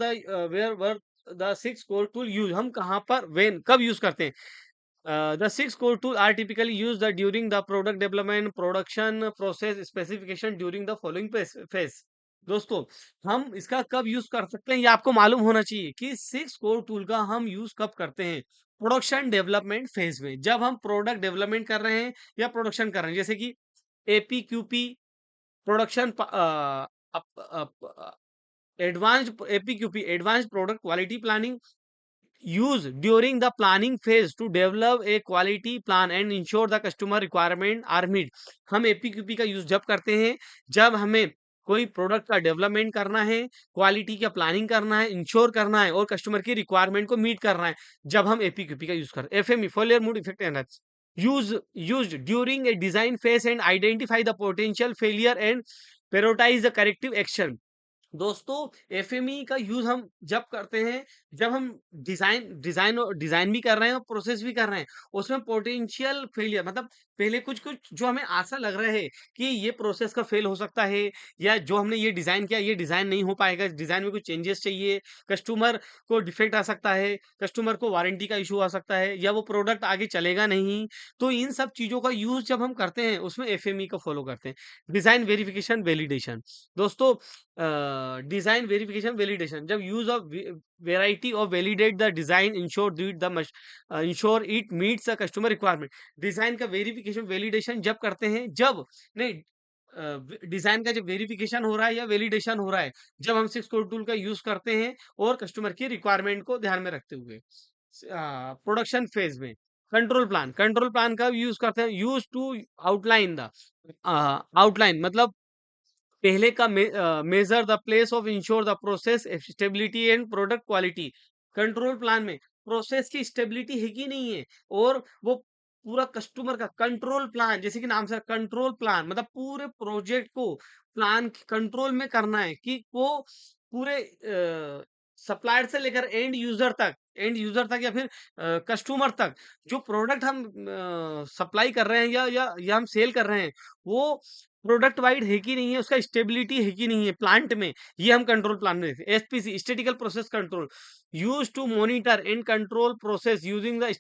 the 6 core tool use, हम कहाँ पर, वेन, कब यूज करते हैं। The 6 core tool are typically used during the product development, production process specification during the following phase। दोस्तों, हम इसका कब यूज कर सकते हैं ये आपको मालूम होना चाहिए कि 6 कोर टूल का हम यूज कब करते हैं। प्रोडक्शन डेवलपमेंट फेज में, जब हम प्रोडक्ट डेवलपमेंट कर रहे हैं या प्रोडक्शन कर रहे हैं, जैसे कि APQP, production advanced APQP, advanced product quality planning, used during the planning phase to develop a quality plan and ensure the customer requirement are met। हम APQP का यूज जब करते हैं जब हमें कोई प्रोडक्ट का डेवलपमेंट करना है, क्वालिटी का प्लानिंग करना है, इंश्योर करना है, और कस्टमर की रिक्वायरमेंट को मीट करना है, जब हम APQP का यूज करते हैं। FME, failure mode effect analysis, used during a design phase and identify the potential failure and prioritize the corrective action। दोस्तों, FME का यूज हम जब करते हैं जब हम डिजाइन भी कर रहे हैं और प्रोसेस भी कर रहे हैं, उसमें पोटेंशियल फेलियर मतलब पहले कुछ कुछ जो हमें आशा लग रहा है कि ये प्रोसेस का फेल हो सकता है, या जो हमने ये डिजाइन किया ये डिजाइन नहीं हो पाएगा, डिजाइन में कुछ चेंजेस चाहिए, कस्टमर को डिफेक्ट आ सकता है, कस्टमर को वारंटी का इशू आ सकता है, या वो प्रोडक्ट आगे चलेगा नहीं, तो इन सब चीजों का यूज जब हम करते हैं उसमें FME को फॉलो करते हैं। डिजाइन वेरिफिकेशन वैलिडेशन, दोस्तों, डिजाइन वेरिफिकेशन वैलिडेशन, जब use of variety of validate the design ensure it meets the customer requirement. Design का वेरिफिकेशन वैलिडेशन जब करते हैं, जब नहीं, डिजाइन का जब वेरिफिकेशन हो रहा है या वैलिडेशन हो रहा है, जब हम 6 कोर टूल का यूज करते हैं और कस्टमर की रिक्वायरमेंट को ध्यान में रखते हुए। प्रोडक्शन फेज में, कंट्रोल प्लान का यूज करते हैं, use to outline the outline मतलब पहले का major the place of ensure the process stability and product quality. Control plan में प्रोसेस की स्टेबिलिटी है कि नहीं है, और वो पूरा कस्टमर का कंट्रोल प्लान, जैसे कि नाम से कंट्रोल प्लान मतलब पूरे प्रोजेक्ट को प्लान कंट्रोल में करना है कि वो पूरे सप्लायर से लेकर एंड यूजर तक या फिर कस्टमर तक जो प्रोडक्ट हम सप्लाई कर रहे हैं या हम सेल कर रहे हैं, वो प्रोडक्ट वाइड है कि नहीं है, उसका स्टेबिलिटी है कि नहीं है प्लांट में, ये हम कंट्रोल प्लान में देखते हैं। SPC statistical process control use to monitor and control process using the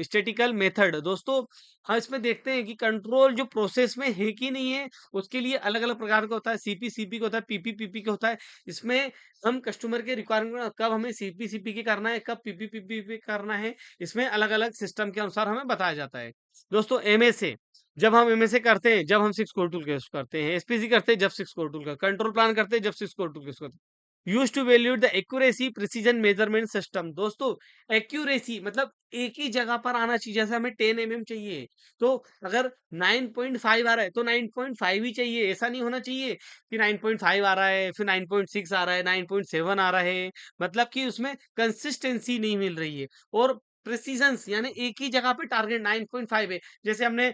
statistical method. दोस्तों हम इसमें देखते हैं कि कंट्रोल जो प्रोसेस में है कि नहीं है, उसके लिए अलग अलग प्रकार का होता है, सीपी का होता है, पीपी का होता है। इसमें हम कस्टमर के रिक्वायरमेंट कब हमें सीपी की करना है, कब पीपी करना है, इसमें अलग अलग सिस्टम के अनुसार हमें बताया जाता है। दोस्तों एमएसए, जब हम एमएसए करते हैं, जब हम सिक्स कोर टूल का यूज करते हैं, एसपीसी करते हैं जब सिक्स कोर टूल का, कंट्रोल प्लान करते हैं जब सिक्स कोर टूल का यूज करते हैं। Use to evaluate the accuracy precision measurement system. दोस्तों एक्यूरेसी मतलब एक ही जगह पर आना चाहिए, जैसे हमें 10 mm चाहिए, तो अगर 9.5 आ रहा है तो 9.5 ही चाहिए, ऐसा नहीं होना चाहिए कि 9.5 आ रहा है फिर 9.6 आ रहा है 9.7 आ रहा है, मतलब कि उसमें कंसिस्टेंसी नहीं मिल रही है। और प्रिसीजंस यानी एक ही जगह पे टारगेट 9.5 है, जैसे हमने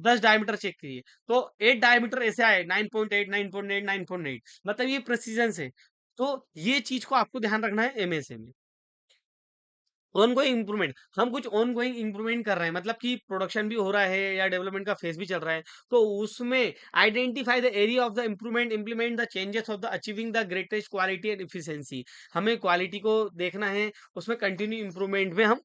10 डायमीटर चेक किए तो 8 डायमीटर ऐसे आए 9.8 9.8 9.8, मतलब ये प्रिसीजन है। तो ये चीज को आपको ध्यान रखना है एमएसए में। ऑनगोइंग इंप्रूवमेंट, हम कुछ ऑनगोइंग इंप्रूवमेंट कर रहे हैं, मतलब कि प्रोडक्शन भी हो रहा है या डेवलपमेंट का फेज भी चल रहा है, तो उसमें identify the area of the improvement, implement the changes of the achieving the greatest quality and efficiency. हमें क्वालिटी को देखना है, उसमें कंटिन्यू इंप्रूवमेंट में हम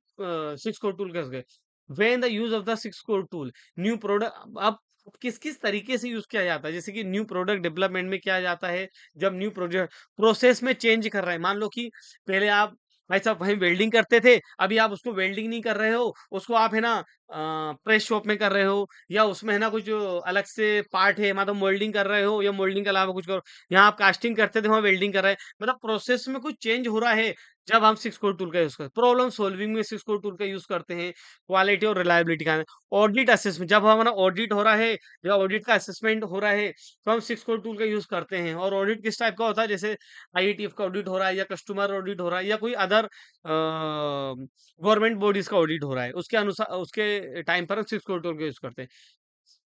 सिक्स कोर टूल कर गए। When the use of the six core tool new product, अब किस किस तरीके से यूज किया जाता है, जैसे कि न्यू प्रोडक्ट डेवलपमेंट में किया जाता है, जब न्यू प्रोजेक्ट प्रोसेस में चेंज कर रहे हैं, मान लो कि पहले आप भाई साहब वहीं वेल्डिंग करते थे, अभी आप उसको वेल्डिंग नहीं कर रहे हो, उसको आप है ना प्रेस शॉप में कर रहे हो, या उसमें है ना कुछ जो अलग से पार्ट है, मतलब मोल्डिंग कर रहे हो या मोल्डिंग के अलावा कुछ करो। यहाँ आप कास्टिंग करते थे, वहाँ वेल्डिंग कर रहे हैं, मतलब प्रोसेस में कुछ चेंज हो रहा है जब हम सिक्स कोर टूल का यूज करते हैं। प्रॉब्लम सॉल्विंग में सिक्स कोर टूल का यूज करते हैं, क्वालिटी और रिलायबिलिटी का। ऑडिट असेसमेंट, जब हमारा ऑडिट हो रहा है या ऑडिट का असेसमेंट हो रहा है, तो हम सिक्स कोर टूल का यूज करते हैं। और ऑडिट किस टाइप का होता है, जैसे आईएटीएफ का ऑडिट हो रहा है या कस्टमर ऑडिट हो रहा है या कोई अदर गवर्नमेंट बॉडीज का ऑडिट हो रहा है, उसके अनुसार उसके टाइम पर हम सिक्स कोर टूल का यूज करते हैं।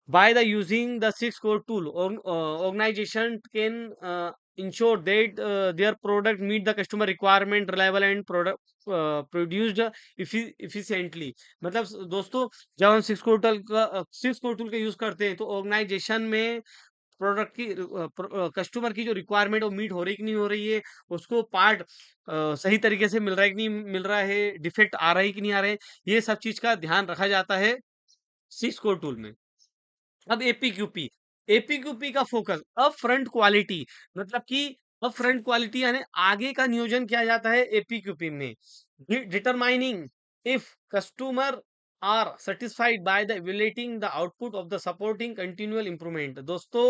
By the using the six core tool organization can ensure that their product meet the customer requirement reliable and product produced efficiently। मतलब दोस्तों जब हम सिक्स कोर टूल का यूज करते हैं, तो ऑर्गेनाइजेशन में प्रोडक्ट की कस्टमर की जो रिक्वायरमेंट वो मीट हो रही कि नहीं हो रही है, उसको पार्ट सही तरीके से मिल रहा है कि नहीं मिल रहा है, डिफेक्ट आ रहा है कि नहीं आ रहे हैं, ये सब चीज का ध्यान रखा जाता है सिक्स कोर टूल में। अब एपीक्यूपी, एपीक्यूपी का फोकस अप फ्रंट क्वालिटी, मतलब कि अप फ्रंट क्वालिटी यानी आगे का नियोजन किया जाता है एपीक्यूपी में। Determining if customer are satisfied by the evaluating the output of the supporting continual improvement. दोस्तों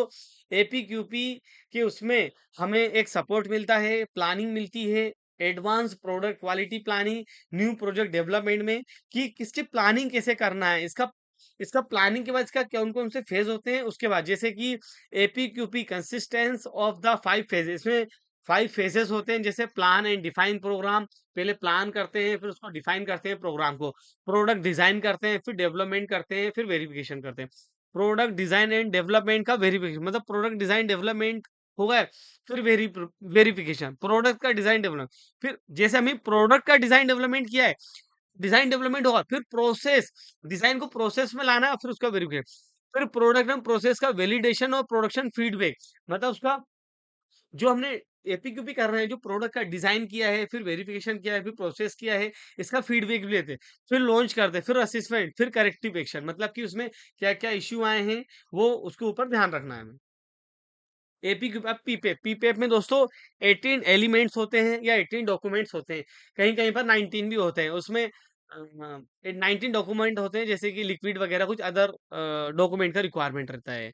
एपीक्यूपी के उसमें हमें एक सपोर्ट मिलता है, प्लानिंग मिलती है, advance product quality planning new project development में, कि किसकी प्लानिंग कैसे करना है, इसका इसका प्लानिंग के बाद इसका कौन कौन से फेज होते हैं, उसके बाद जैसे कि एपीक्यूपी कंसिस्टेंस ऑफ द 5 फेजेस, इसमें 5 फेजेस होते हैं, जैसे प्लान एंड डिफाइन प्रोग्राम, पहले प्लान करते हैं फिर उसको डिफाइन करते हैं प्रोग्राम को, प्रोडक्ट डिजाइन करते हैं फिर डेवलपमेंट करते हैं फिर वेरिफिकेशन करते हैं। प्रोडक्ट डिजाइन एंड डेवलपमेंट का वेरिफिकेशन, मतलब प्रोडक्ट डिजाइन डेवलपमेंट हो गए, फिर वेरिफिकेशन प्रोडक्ट का डिजाइन डेवलपमेंट, फिर जैसे हमें प्रोडक्ट का डिजाइन डेवलपमेंट किया है, डिजाइन डेवलपमेंट होगा, फिर प्रोसेस, डिजाइन को प्रोसेस में लाना है, फिर उसका वेरिफिकेशन, फिर प्रोडक्ट एंड प्रोसेस का वैलिडेशन और प्रोडक्शन फीडबैक, मतलब उसका जो हमने एपीक्यूपी कर रहे हैं, जो प्रोडक्ट का डिजाइन किया है फिर वेरिफिकेशन किया है फिर प्रोसेस किया है, इसका फीडबैक भी लेते हैं, फिर लॉन्च करते हैं, फिर असेसमेंट, फिर करेक्टिव एक्शन, मतलब कि उसमें क्या क्या इश्यू आए हैं वो उसके ऊपर ध्यान रखना है हमें। एपीक्यू अब पीपेप में दोस्तों 18 एलिमेंट्स होते हैं या 18 डॉक्यूमेंट्स होते हैं, कहीं कहीं पर 19 भी होते हैं, उसमें 19 डॉक्यूमेंट होते हैं, जैसे कि लिक्विड वगैरह कुछ अदर डॉक्यूमेंट का रिक्वायरमेंट रहता है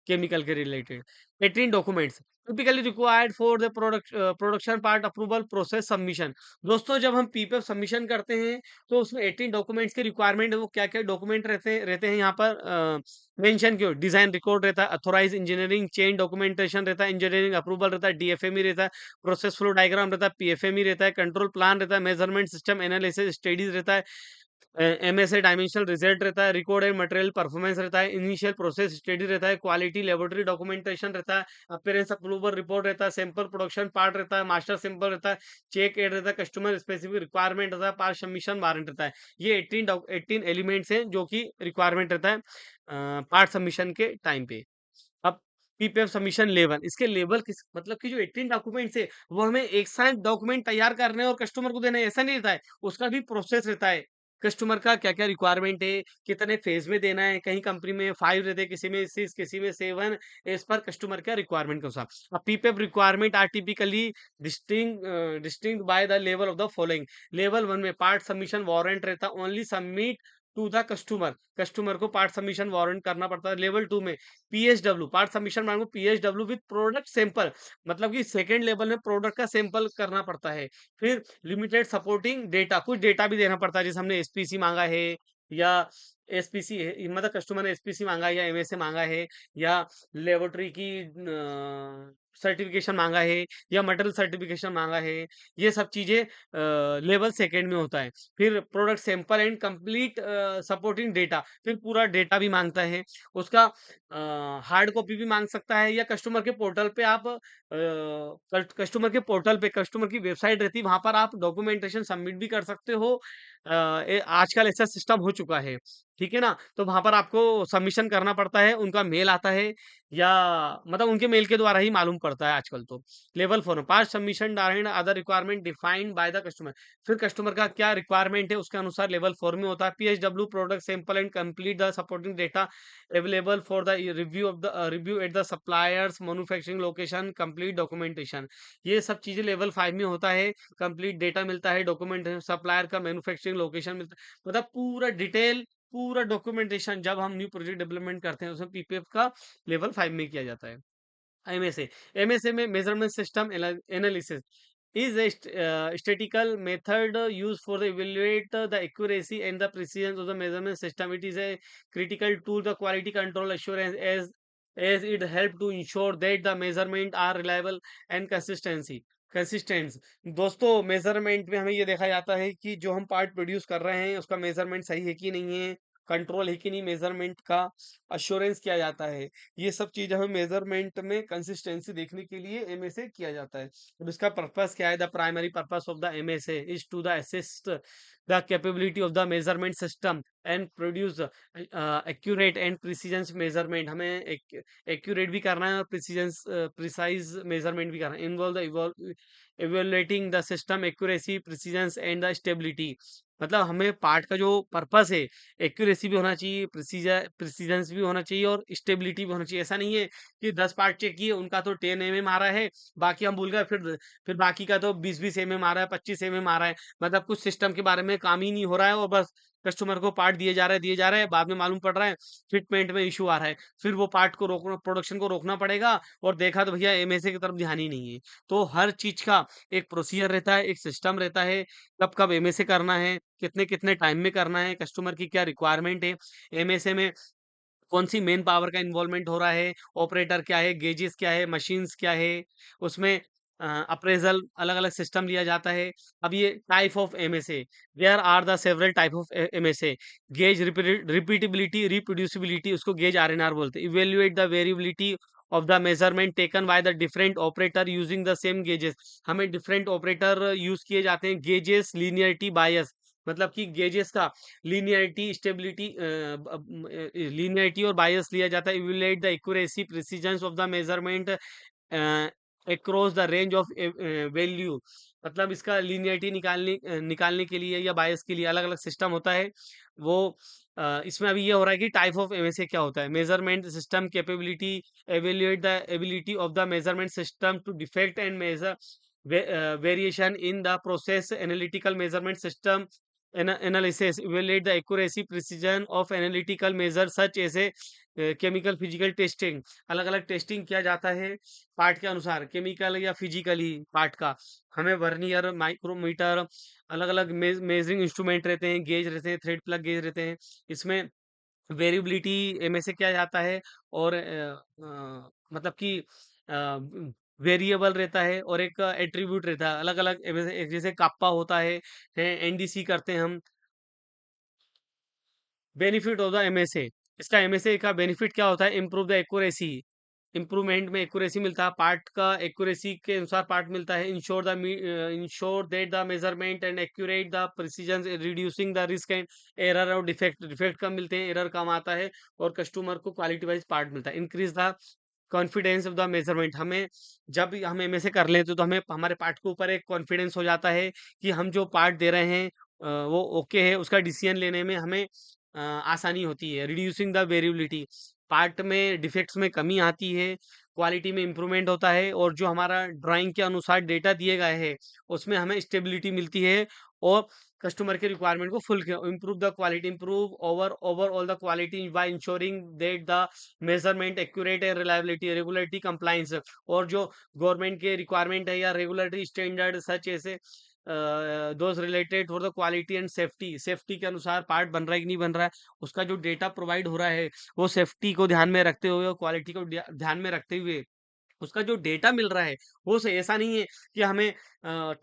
केमिकल के related. 18 documents typically required for the production part approval process submission. दोस्तों जब हम पीपेप सबमिशन करते हैं, तो उसमें 18 डॉक्यूमेंट्स की रिक्वायरमेंट है, वो क्या क्या डॉक्यूमेंट रहते हैं यहाँ पर मेंशन क्यों, डिजाइन रिकॉर्ड रहता है, अथोराइज इंजीनियरिंग चेन डॉक्यूमेंटेशन रहता है, इंजीनियरिंग अप्रूवल रहता है, डीएफएमई रहता है, प्रोसेस फ्लो डायग्राम रहता है, पीएफएमई रहता है, कंट्रोल प्लान रहता है, मेजरमेंट सिस्टम एनालिसिस स्टडीज रहता है, एमएसए डायमेंशनल रिजल्ट रहता है, रिकॉर्ड एंड मटेरियल परफॉर्मेंस रहता है, इनिशियल प्रोसेस स्टडी रहता है, क्वालिटी लेबोरेटरी डॉक्यूमेंटेशन रहता है, अपीयरेंस अप्रूवल रिपोर्ट रहता है, सैंपल प्रोडक्शन पार्ट रहता है, मास्टर सैंपल रहता है, चेक एड रहता है, कस्टमर स्पेसिफिक रिक्वायरमेंट रहता है, पार्ट सबमिशन वारंट रहता है। ये 18 एलिमेंट्स हैं जो कि रिक्वायरमेंट रहता है पार्ट सबमिशन के टाइम पे। अब पीपीएफ सबमिशन लेवल, इसके लेवल किस मतलब कि जो 18 डॉक्यूमेंट्स है वो हमें एक साथ डॉक्यूमेंट तैयार करने हैं और कस्टमर को देना है, ऐसा नहीं रहता है। उसका भी प्रोसेस रहता है। कस्टमर का क्या-क्या रिक्वायरमेंट है, कितने फेज में देना है, कहीं कंपनी में 5 रहते हैं, किसी में 6, किसी में 7, एज़ पर कस्टमर का रिक्वायरमेंट के अनुसार। अब PPF requirement are typically distinct by the level of the following. Level 1 में पार्ट सबमिशन वारंट रहता है, only submit to the customer. Customer को पार्ट सबमिशन वारंट करना पड़ता है। लेवल 2 में पीएसडब्ल्यू पार्ट सबमिशन मांगो पीएसडब्ल्यू विद प्रोडक्ट सैंपल, मतलब कि सेकंड लेवल में प्रोडक्ट का सैंपल करना पड़ता है। फिर लिमिटेड सपोर्टिंग डेटा, कुछ डेटा भी देना पड़ता है, जैसे हमने एसपीसी मांगा है या एसपीसी है, मतलब कस्टमर ने एसपीसी मांगा है या एमएसए मांगा है या लेबोरेटरी की सर्टिफिकेशन मांगा है या मटेरियल सर्टिफिकेशन मांगा है। ये सब चीजें लेवल सेकंड में होता है। फिर product sample and complete supporting data, फिर पूरा डेटा भी मांगता है। उसका हार्ड कॉपी भी मांग सकता है या कस्टमर के पोर्टल पे आप कस्टमर के पोर्टल पे कस्टमर की वेबसाइट रहती है, वहां पर आप डॉक्यूमेंटेशन सबमिट भी कर सकते हो। आजकल ऐसा सिस्टम हो चुका है, ठीक है ना? तो वहां पर आपको सबमिशन करना पड़ता है, उनका मेल आता है या मतलब उनके मेल के द्वारा ही मालूम पड़ता है आजकल तो। लेवल 4 में पास submission direct other requirement defined by the customer, फिर कस्टमर का क्या रिक्वायरमेंट है उसके अनुसार लेवल 4 में होता है। PSW product sample and complete the supporting data available for the review of the review at the suppliers manufacturing location complete documentation। ये सब चीजें लेवल 5 में होता है। कंप्लीट डेटा मिलता है, डॉक्यूमेंट सप्लायर का मैन्युफैक्चरिंग लोकेशन मिलता है, मतलब पूरा डिटेल पूरा डॉक्यूमेंटेशन जब हम न्यू प्रोजेक्ट डेवलपमेंट करते हैं उसमें पीपीएफ का लेवल 5 में किया जाता है। एमएसए एमएसए में measurement system analysis is a statistical method used for the evaluate the accuracy and the precision of the measurement system. It is a critical tool the quality control assurance as it help to ensure that the measurement are reliable and consistent। दोस्तों measurement में हमें ये देखा जाता है कि जो हम पार्ट प्रोड्यूस कर रहे हैं उसका मेजरमेंट सही है कि नहीं है, कंट्रोल है कि नहीं, मेजरमेंट का अश्योरेंस किया जाता है। ये सब चीज़ हमें मेज़रमेंट में कंसिस्टेंसी देखने के लिए एमएसए किया जाता है। अब इसका पर्पस क्या है? The primary purpose of the MSA is to the assist the capability of the measurement system and produce accurate and precisions measurement. हमें एक्यूरेट भी करना है और प्रिसाइज़ मेज़रमेंट भी करना है। Involve the evaluating the system accuracy, precisions and the stability. मतलब हमें पार्ट का जो पर्पस है, एक्यूरेसी भी होना चाहिए, प्रिसीजंस भी होना चाहिए और स्टेबिलिटी भी होना चाहिए। ऐसा नहीं है कि 10 पार्ट चेक किए, उनका तो 10 एमएम आ रहा है, बाकी हम भूल गए, फिर बाकी का तो 20-20 एमएम आ रहा है, 25 एमएम आ रहा है। मतलब कुछ सिस्टम के बारे में काम ही नहीं हो रहा है और बस कस्टमर को पार्ट दिए जा रहे हैं, बाद में मालूम पड़ रहा है फिटमेंट में इश्यू आ रहा है। फिर वो पार्ट को रोकना, प्रोडक्शन को रोकना पड़ेगा और देखा तो भैया एमएसए की तरफ ध्यान ही नहीं है। तो हर चीज का एक प्रोसीजर रहता है, एक सिस्टम रहता है, कब कब एमएसए करना है, कितने कितने टाइम में करना है, कस्टमर की क्या रिक्वायरमेंट है, एमएसए में कौन सी मेन पावर का इन्वॉल्वमेंट हो रहा है, ऑपरेटर क्या है, गेजेस क्या है, मशीन्स क्या है, उसमें अप्रेजल अलग अलग सिस्टम लिया जाता है। अब ये type of MSA, there are the several type of MSA. Gauge repeatability, reproducibility, उसको गेज आरएनआर बोलते हैं। Evaluate the variability of the measurement taken by the different operator using the same gauges. हमें different operator use किए जाते हैं। Gauges, linearity, बायस, मतलब कि gauges का लीनियरिटी, स्टेबिलिटी, लीनियरिटी और बायस लिया जाता है। Evaluate the accuracy, precision of the measurement across the range of value. मतलब इसका लीनियरिटी निकालने के लिए या बायस के लिए अलग अलग सिस्टम होता है। वो इसमें अभी ये हो रहा है कि टाइप ऑफ एमएसए क्या होता है। Measurement system capability, evaluate the ability of the measurement system to defect and measure variation in the process, analytical measurement system analysis, evaluate the accuracy, precision of analytical measures such as a chemical physical testing. अलग अलग testing किया जाता है part के अनुसार, chemical या physically part का। हमें वर्नियर, माइक्रोमीटर, अलग अलग मेजरिंग इंस्ट्रूमेंट रहते हैं, गेज रहते हैं, थ्रेड प्लग गेज रहते हैं। इसमें वेरिएबिलिटी एमएसए किया जाता है और मतलब कि वेरिएबल रहता है और एक एट्रीब्यूट रहता है। अलग अलग जैसे काप्पा होता है, एनडीसी करते हैं हम, बेनिफिट ऑफ द एमएसए। इसका एमएसए का बेनिफिट क्या होता है? इम्प्रूव द एक्यूरेसी, इम्प्रूवमेंट में एक्यूरेसी मिलता है, पार्ट का एक्यूरेसी के अनुसार पार्ट मिलता है। Ensure that the measurement and accurate the precision, reducing the risk and error और डिफेक्ट, डिफेक्ट कम मिलते हैं, एरर कम आता है, और कस्टमर को क्वालिटी वाइज पार्ट मिलता है। Increase the confidence of the measurement, हमें जब हम एमएसए कर लेते तो हमें हमारे पार्ट के ऊपर एक कॉन्फिडेंस हो जाता है कि हम जो पार्ट दे रहे हैं वो ओके है, उसका डिसीजन लेने में हमें आसानी होती है। रिड्यूसिंग द वेरिएबिलिटी, पार्ट में डिफेक्ट्स में कमी आती है, क्वालिटी में इंप्रूवमेंट होता है, और जो हमारा ड्राइंग के अनुसार डेटा दिए गए हैं उसमें हमें स्टेबिलिटी मिलती है, और कस्टमर के रिक्वायरमेंट को full improve the quality, improve overall the quality by ensuring that the measurement accurate and reliability, regulatory compliance, और जो गवर्नमेंट के रिक्वायरमेंट है या रेगुलेटरी स्टैंडर्ड सच ऐसे those related for the quality and safety, safety के अनुसार part बन रहा है कि नहीं बन रहा है, उसका जो डेटा प्रोवाइड हो रहा है वो सेफ्टी को ध्यान में रखते हुए और क्वालिटी को ध्यान में रखते हुए उसका जो डेटा मिल रहा है वो सही। ऐसा नहीं है कि हमें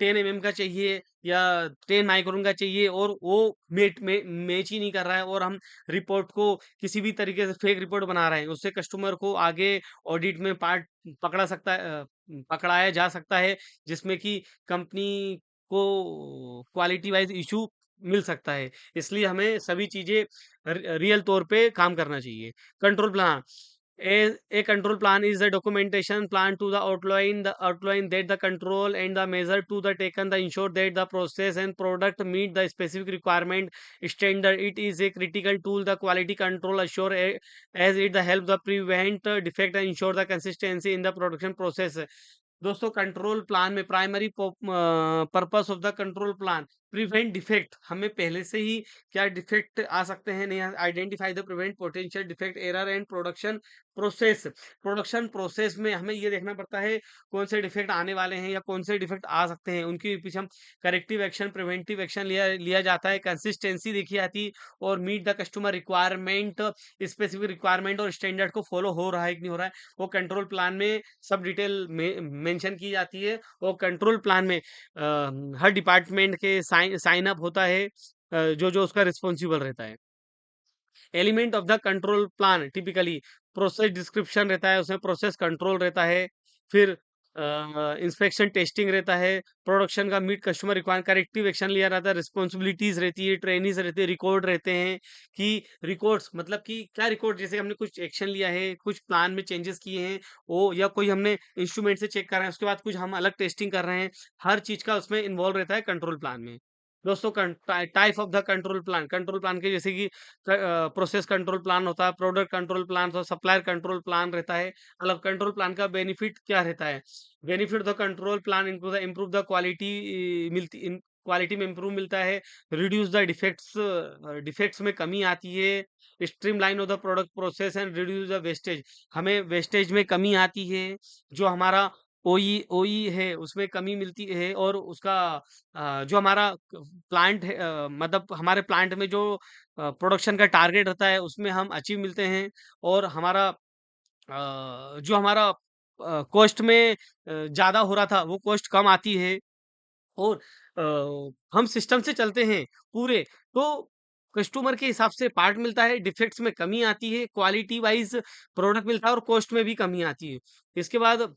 10 mm का चाहिए या 10 माइक्रोन का चाहिए और वो मैच ही नहीं कर रहा है, और हम रिपोर्ट को किसी भी तरीके से फेक रिपोर्ट बना रहे हैं, उससे कस्टमर को आगे ऑडिट में पार्ट पकड़ाया जा सकता है, जिसमें कि कंपनी को क्वालिटी वाइज इशू मिल सकता है। इसलिए हमें सभी चीजें रियल तौर पे काम करना चाहिए। Control plan, a control plan is a documentation plan to the outline that the control and the measure to the taken the ensure that the process and product meet the specific requirement standard. It is a critical tool the quality control assure as it the help the prevent defect and ensure the consistency in the production process. दोस्तों, control plan में primary purpose of the control plan prevent defect, हमें पहले से ही क्या defect आ सकते हैं नहीं, identify the prevent potential defect error and process, production process में हमें ये देखना पड़ता है कौन से डिफेक्ट आने वाले हैं या कौन से डिफेक्ट आ सकते हैं, उनके पीछे हम करेक्टिव एक्शन प्रिवेंटिव एक्शन लिया लिया जाता है। कंसिस्टेंसी देखी जाती, और meet the customer requirement, specific requirement और स्टैंडर्ड को फॉलो हो रहा है कि नहीं हो रहा है, वो कंट्रोल प्लान में सब डिटेल में मेंशन की जाती है। और कंट्रोल प्लान में हर डिपार्टमेंट के साइन अप होता है, जो जो उसका रिस्पॉन्सिबल रहता है। Element of the control plan typically process description रहता है, उसमें प्रोसेस कंट्रोल रहता है, फिर इंस्पेक्शन टेस्टिंग रहता है, प्रोडक्शन का meet customer requirement, corrective action लिया जाता है, रिस्पॉन्सिबिलिटीज रहती है, ट्रेनिंग्स रहती है, रिकॉर्ड रहते हैं कि रिकॉर्ड्स मतलब कि क्या रिकॉर्ड, जैसे हमने कुछ एक्शन लिया है, कुछ प्लान में चेंजेस किए हैं, वो या कोई हमने इंस्ट्रूमेंट से चेक कर रहे हैं, उसके बाद कुछ हम अलग टेस्टिंग कर रहे हैं, हर चीज का उसमें इन्वॉल्व रहता है कंट्रोल प्लान में। दोस्तों, type of the control plan के जैसे कि प्रोसेस कंट्रोल प्लान होता है, प्रोडक्ट कंट्रोल प्लान होता है, सप्लायर कंट्रोल प्लान रहता है। मतलब कंट्रोल प्लान का बेनिफिट क्या रहता है? Benefit the control plan improve the quality, मिलती इन क्वालिटी में इम्प्रूव मिलता है, रिड्यूस द डिफेक्ट्स, डिफेक्ट्स में कमी आती है, streamline of the product process and reduce the wastage, हमें वेस्टेज में कमी आती है, जो हमारा ओई है उसमें कमी मिलती है, और उसका जो हमारा प्लांट है, मतलब हमारे प्लांट में जो प्रोडक्शन का टारगेट रहता है उसमें हम अचीव मिलते हैं, और हमारा जो हमारा कॉस्ट में ज़्यादा हो रहा था वो कॉस्ट कम आती है, और हम सिस्टम से चलते हैं पूरे, तो कस्टमर के हिसाब से पार्ट मिलता है, डिफेक्ट्स में कमी आती है, क्वालिटी वाइज प्रोडक्ट मिलता है, और कॉस्ट में भी कमी आती है। इसके बाद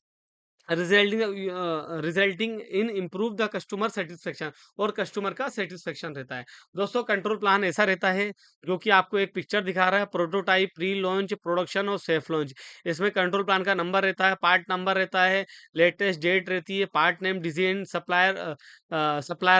resulting in improve the customer satisfaction, और कस्टमर का सेटिस्फेक्शन रहता है। दोस्तों, कंट्रोल प्लान ऐसा रहता है जो कि आपको एक पिक्चर दिखा रहा है, प्रोटोटाइप, प्री लॉन्च, प्रोडक्शन और सेफ लॉन्च। इसमें कंट्रोल प्लान का नंबर रहता है, पार्ट नंबर रहता है, लेटेस्ट डेट रहती है, पार्ट नेम, डिजाइन, सप्लायर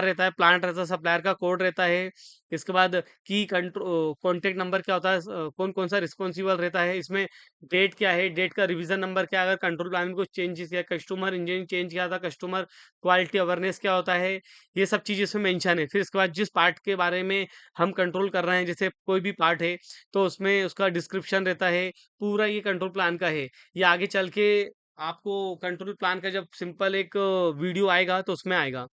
रहता है, प्लांट रहता है, सप्लायर का कोड रहता है। इसके बाद की कॉन्टेक्ट नंबर क्या होता है, कौन कौन सा रिस्पॉन्सिबल रहता है, इसमें डेट क्या है, डेट का रिवीजन नंबर क्या है, अगर कंट्रोल प्लान में कुछ चेंजेस किया, कस्टमर इंजीनियरिंग चेंज किया था, कस्टमर क्वालिटी अवेयरनेस क्या होता है, ये सब चीज़ इसमें मेंशन है। फिर इसके बाद जिस पार्ट के बारे में हम कंट्रोल कर रहे हैं, जैसे कोई भी पार्ट है तो उसमें उसका डिस्क्रिप्शन रहता है, पूरा ये कंट्रोल प्लान का है। ये आगे चल के आपको कंट्रोल प्लान का जब सिंपल एक वीडियो आएगा तो उसमें आएगा।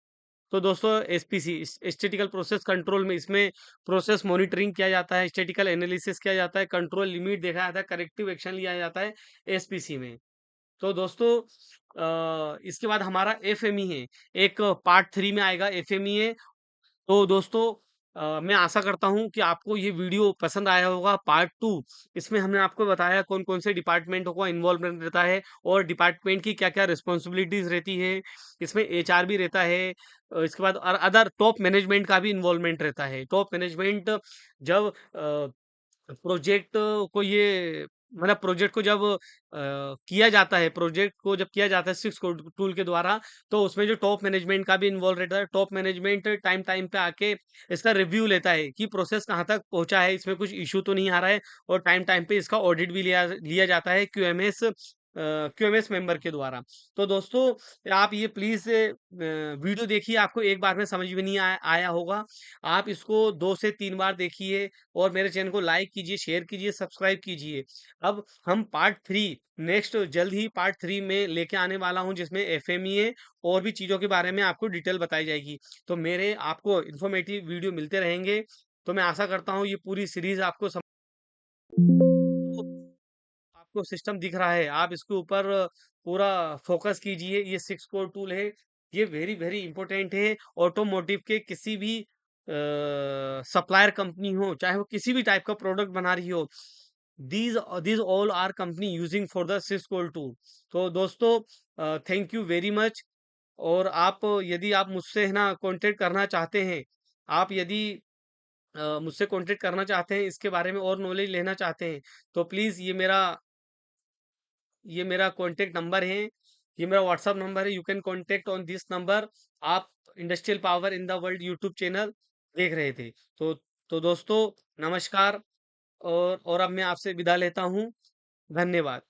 तो दोस्तों, एसपीसी स्टैटिकल प्रोसेस कंट्रोल में इसमें प्रोसेस मॉनिटरिंग किया जाता है, स्टैटिकल एनालिसिस किया जाता है, कंट्रोल लिमिट देखा जाता है, करेक्टिव एक्शन लिया जाता है एसपीसी में। तो दोस्तों, इसके बाद हमारा एफएमई है, एक पार्ट 3 में आएगा एफएमई है। तो दोस्तों, मैं आशा करता हूँ कि आपको ये वीडियो पसंद आया होगा। पार्ट 2, इसमें हमने आपको बताया कौन-कौन से डिपार्टमेंटों का इन्वॉल्वमेंट रहता है और डिपार्टमेंट की क्या-क्या रिस्पॉन्सिबिलिटीज़ रहती है। इसमें एचआर भी रहता है, इसके बाद और अदर टॉप मैनेजमेंट का भी इन्वॉल्वमेंट रहता है। टॉप मैनेजमेंट जब प्रोजेक्ट को ये मतलब प्रोजेक्ट को जब किया जाता है, प्रोजेक्ट को जब किया जाता है सिक्स टूल के द्वारा, तो उसमें जो टॉप मैनेजमेंट का भी इन्वॉल्व रहता है। टॉप मैनेजमेंट टाइम टाइम पे आके इसका रिव्यू लेता है कि प्रोसेस कहाँ तक पहुंचा है, इसमें कुछ इशू तो नहीं आ रहा है, और टाइम टाइम पे इसका ऑडिट भी लिया लिया जाता है क्यूएमएस मेंबर के द्वारा। तो दोस्तों, आप ये प्लीज वीडियो देखिए, आपको एक बार में समझ में नहीं आया होगा, आप इसको 2 से 3 बार देखिए और मेरे चैनल को लाइक कीजिए, शेयर कीजिए, सब्सक्राइब कीजिए। अब हम पार्ट 3 नेक्स्ट जल्द ही पार्ट 3 में लेके आने वाला हूं, जिसमें एफएमईए और भी चीजों के बारे में आपको डिटेल बताई जाएगी। तो मेरे आपको इन्फॉर्मेटिव वीडियो मिलते रहेंगे। तो मैं आशा करता हूँ ये पूरी सीरीज आपको आपको सिस्टम दिख रहा है, आप इसके ऊपर पूरा फोकस कीजिए। ये 6 कोर टूल है, ये वेरी वेरी इंपॉर्टेंट है। ऑटोमोटिव के किसी भी सप्लायर कंपनी हो, चाहे वो किसी भी टाइप का प्रोडक्ट बना रही हो, these these all are company using for the 6 core tool. तो दोस्तों, थैंक यू वेरी मच। और आप यदि आप मुझसे है ना कांटेक्ट करना चाहते हैं, आप यदि मुझसे कांटेक्ट करना चाहते हैं, इसके बारे में और नॉलेज लेना चाहते हैं, तो प्लीज ये मेरा कॉन्टेक्ट नंबर है, ये मेरा व्हाट्सअप नंबर है। You can contact on this number. आप industrial power in the world YouTube channel देख रहे थे। तो दोस्तों, नमस्कार। और अब मैं आपसे विदा लेता हूँ। धन्यवाद।